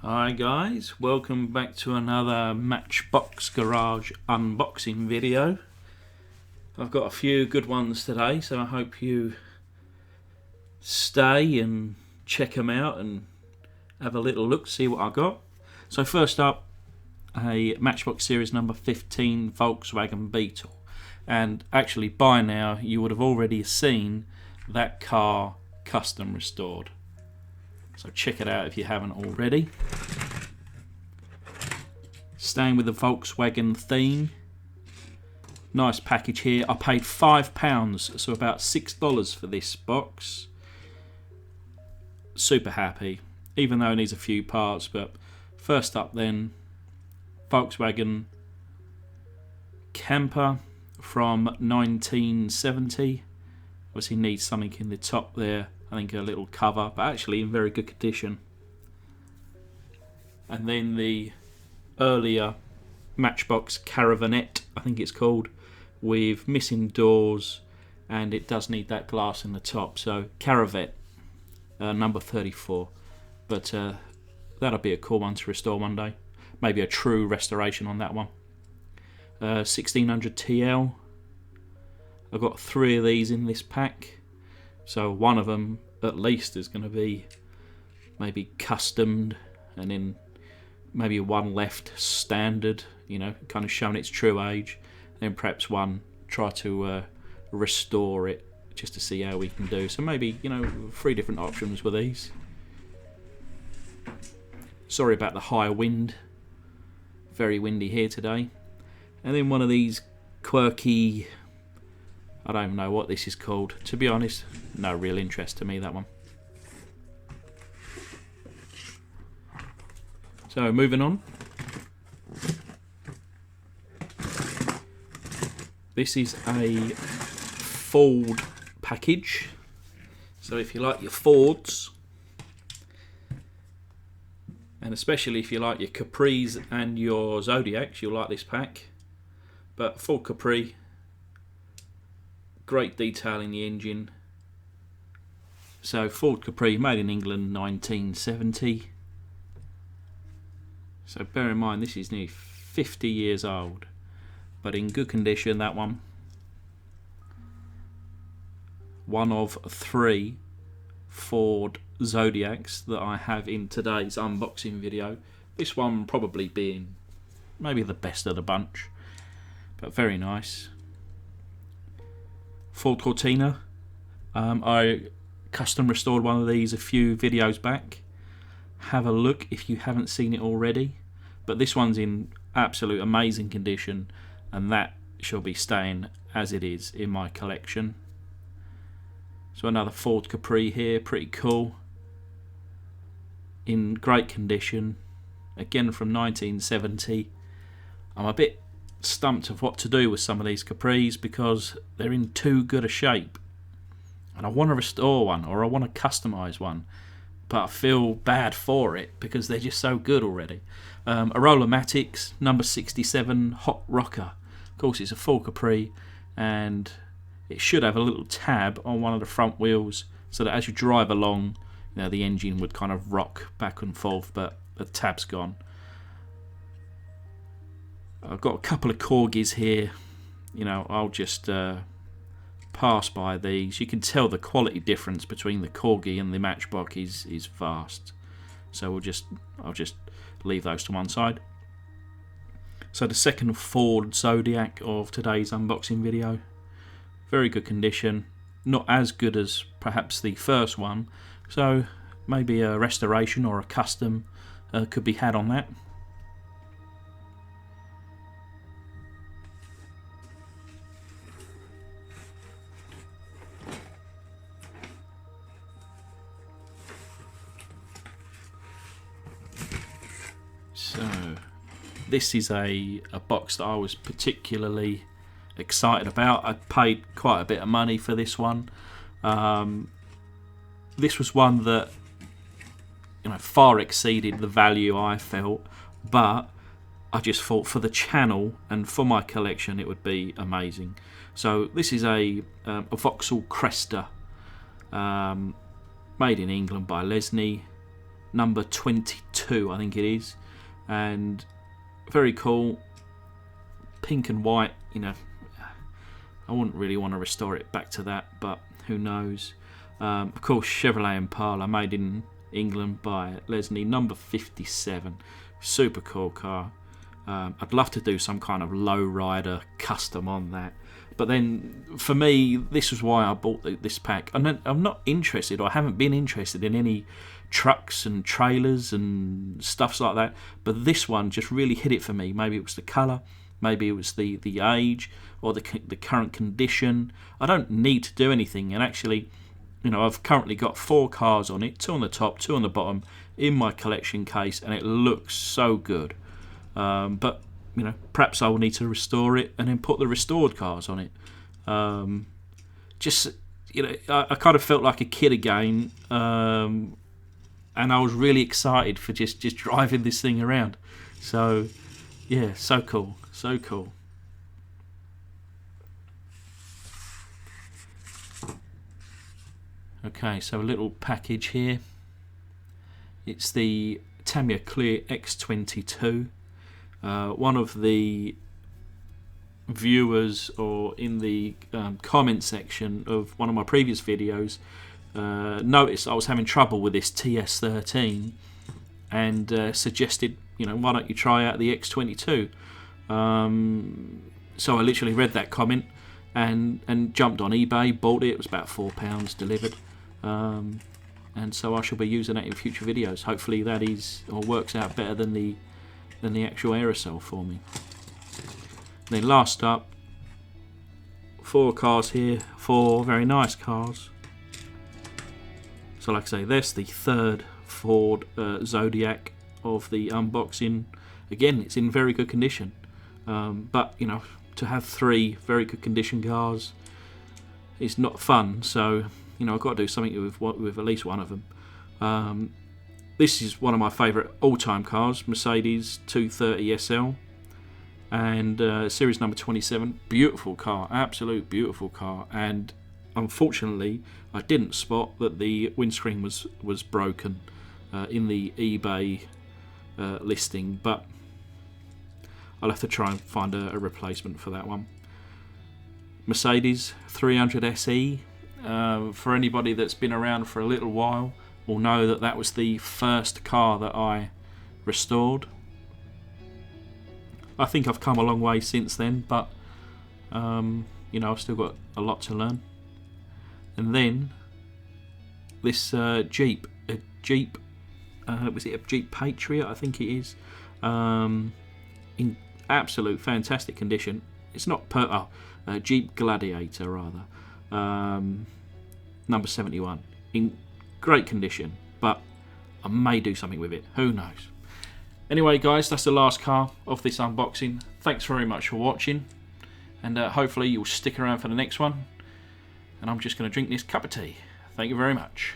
Hi guys, welcome back to another Matchbox Garage unboxing video. I've got a few good ones today, so I hope you stay and check them out and have a little look, see what I got. So first up, a Matchbox Series number 15 Volkswagen Beetle. And actually by now you would have already seen that car custom restored. So check it out if you haven't already. Staying with the Volkswagen theme. Nice package here. I paid £5, so about $6 for this box. Super happy, even though it needs a few parts. But first up then, Volkswagen camper from 1970. Obviously needs something in the top there. I think a little cover, but actually in very good condition. And then the earlier Matchbox Caravanette, I think it's called, with missing doors, and it does need that glass in the top. So Caravanette, number 34. But that'll be a cool one to restore one day. Maybe a true restoration on that one. 1600 TL. I've got 3 of these in this pack. So one of them at least is going to be maybe customed, and then maybe one left standard, you know, kind of showing its true age. Then perhaps one try to restore it just to see how we can do. So maybe, you know, 3 different options with these. Sorry about the high wind. Very windy here today. And then one of these quirky, I don't even know what this is called. To be honest, no real interest to me, that one. So moving on. This is a Ford package. So if you like your Fords, and especially if you like your Capris and your Zodiacs, you'll like this pack. But Ford Capri, great detail in the engine. So Ford Capri, made in England 1970. So bear in mind this is nearly 50 years old, but in good condition, that one. One of 3 Ford Zodiacs that I have in today's unboxing video. This one probably being maybe the best of the bunch, but very nice. Ford Cortina. I custom restored one of these a few videos back. Have a look if you haven't seen it already. But this one's in absolute amazing condition, and that shall be staying as it is in my collection. So another Ford Capri here, pretty cool. In great condition. Again from 1970. I'm a bit stumped of what to do with some of these Capris because they're in too good a shape, and I want to restore one or I want to customize one, but I feel bad for it because they're just so good already. A Roller-Matics number 67 Hot Rocker. Of course it's a full Capri, and it should have a little tab on one of the front wheels so that as you drive along, you know, the engine would kind of rock back and forth, but the tab's gone. I've got a couple of corgis here. You know, I'll just pass by these. You can tell the quality difference between the corgi and the Matchbox is vast. So I'll just leave those to one side. So the second Ford Zodiac of today's unboxing video. Very good condition. Not as good as perhaps the first one. So maybe a restoration or a custom could be had on that. So this is a box that I was particularly excited about. I paid quite a bit of money for this one. This was one that, you know, far exceeded the value I felt, but I just thought for the channel and for my collection it would be amazing. So this is a Vauxhall Cresta, made in England by Lesney. number 22, I think it is, and very cool, pink and white. You know, I wouldn't really want to restore it back to that, but who knows. Of course, Chevrolet Impala, made in England by Lesney, number 57, super cool car. I'd love to do some kind of lowrider custom on that, but then for me, this was why I bought this pack. And I'm not interested, or I haven't been interested in any trucks and trailers and stuffs like that, but this one just really hit it for me. Maybe it was the colour, maybe it was the age, or the current condition. I don't need to do anything, and actually, you know, I've currently got 4 cars on it, 2 on the top, 2 on the bottom, in my collection case, and it looks so good. But, you know, perhaps I will need to restore it and then put the restored cars on it. Just, you know, I kind of felt like a kid again, and I was really excited for just driving this thing around. So, yeah, so cool, so cool. Okay, so a little package here. It's the Tamiya Clear X22. One of the viewers, or in the comment section of one of my previous videos, noticed I was having trouble with this TS13 and suggested, you know, why don't you try out the X22? So I literally read that comment and jumped on eBay, bought it. It was about £4 delivered. And so I shall be using that in future videos. Hopefully that is, or works out better than the actual aerosol for me. Then last up, 4 cars here, 4 very nice cars. So like I say, that's the 3rd Ford Zodiac of the unboxing. Again, it's in very good condition, but you know, to have 3 very good condition cars is not fun. So you know, I've got to do something with at least one of them. This is one of my favourite all-time cars, Mercedes 230 SL, and series number 27. Beautiful car, absolute beautiful car. And unfortunately, I didn't spot that the windscreen was broken in the eBay listing, but I'll have to try and find a replacement for that one. Mercedes 300 SE. For anybody that's been around for a little while, will know that that was the first car that I restored. I think I've come a long way since then, but you know, I've still got a lot to learn. And then this Jeep, was it a Jeep Patriot? I think it is, in absolute fantastic condition. It's not Jeep Gladiator rather, number 71, in great condition, but I may do something with it, who knows. Anyway guys, that's the last car of this unboxing. Thanks very much for watching, and hopefully you'll stick around for the next one, and I'm just going to drink this cup of tea. Thank you very much.